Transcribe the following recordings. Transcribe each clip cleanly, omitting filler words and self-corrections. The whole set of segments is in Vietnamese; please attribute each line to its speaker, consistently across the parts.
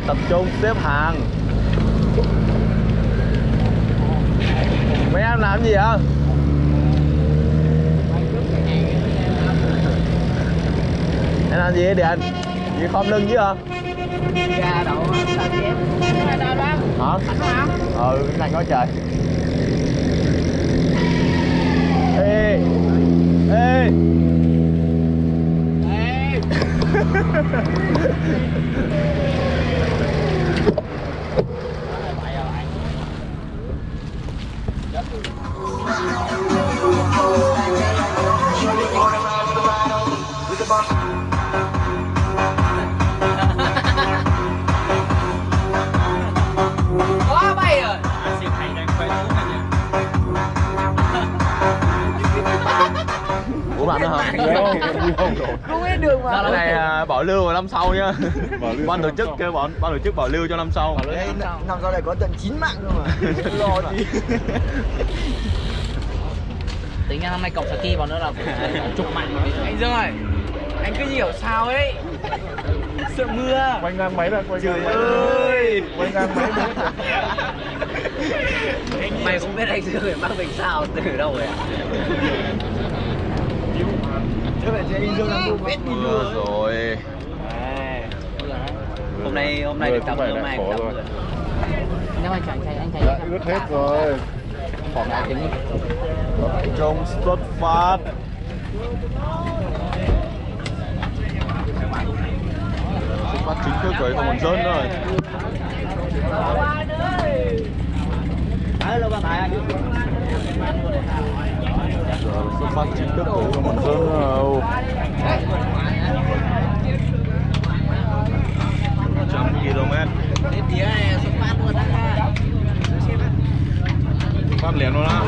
Speaker 1: rồi, tập trung xếp hàng. Mấy em làm gì vậy? Em làm gì vậy Điện? Gì khom lưng chứ hả?
Speaker 2: Gà đậu sao chứ em?
Speaker 1: Hả? Ừ, cái này có trời. Ê! Ê!
Speaker 2: Quá bay rồi.
Speaker 1: Ủa bạn nữa hả?
Speaker 2: Không biết đường mà.
Speaker 1: Cái này bảo lưu vào năm sau nhá. Ban tổ chức kêu ban tổ chức bảo lưu cho năm sau.
Speaker 2: Năm sau này có tận 9 mạng cơ mà. Lo gì. Tính ra năm nay cộng Saki vào nữa là chục mạng. Anh Dương ơi, anh cứ hiểu sao ấy. Sợ mưa.
Speaker 1: Quanh ngang máy là quanh ngang máy.
Speaker 2: Ơi.
Speaker 1: Quanh ngang máy.
Speaker 2: Mày cũng biết anh Dương phải mang bình sao từ đâu rồi à? Chứ phải anh Dương làm biết đi
Speaker 1: Mưa rồi.
Speaker 2: Hôm nay được tắm hôm nay được tắm rồi. Nếu anh chạy
Speaker 1: Đã ướt hết rồi.
Speaker 2: khoảng 2 tiếng.
Speaker 1: Trông xuất phát. Xuất phát chính thức rồi, không còn rớt nữa rồi. Giờ xuất phát chính thức rồi, không còn rớt nữa đâu. 100 km.
Speaker 2: Đến tía này xuất phát luôn đó.
Speaker 1: Phát liền luôn á.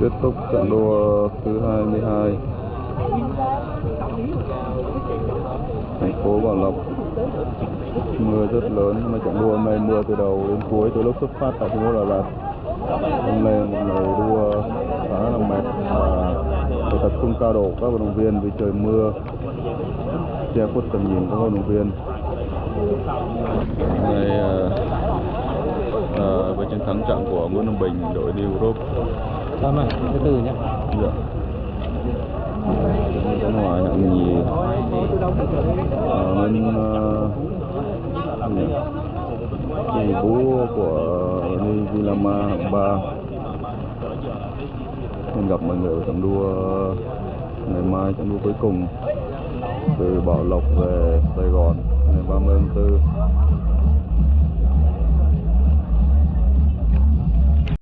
Speaker 3: Kết thúc trận đua thứ 22 thành phố Bảo Lộc. Mưa rất lớn, mà trận đua hôm nay mưa từ đầu đến cuối, từ lúc xuất phát tại thành phố Đà Lạt. Hôm nay một ngày đua khá là mệt và phải tập trung cao độ các vận động viên vì trời mưa che khuất tầm nhìn các vận động viên. Hôm nay với chiến thắng trận của Nguyễn Văn Bình, đội đi Europe.
Speaker 1: Cảm ơn, thứ tư nhé.
Speaker 3: Dạ. Cái ngoài hạng nhì nhì bú của Vilama hạng 3. Hẹn gặp mọi người ở trận đua ngày mai, trận đua cuối cùng từ Bảo Lộc về Sài Gòn ngày 30 tháng 4.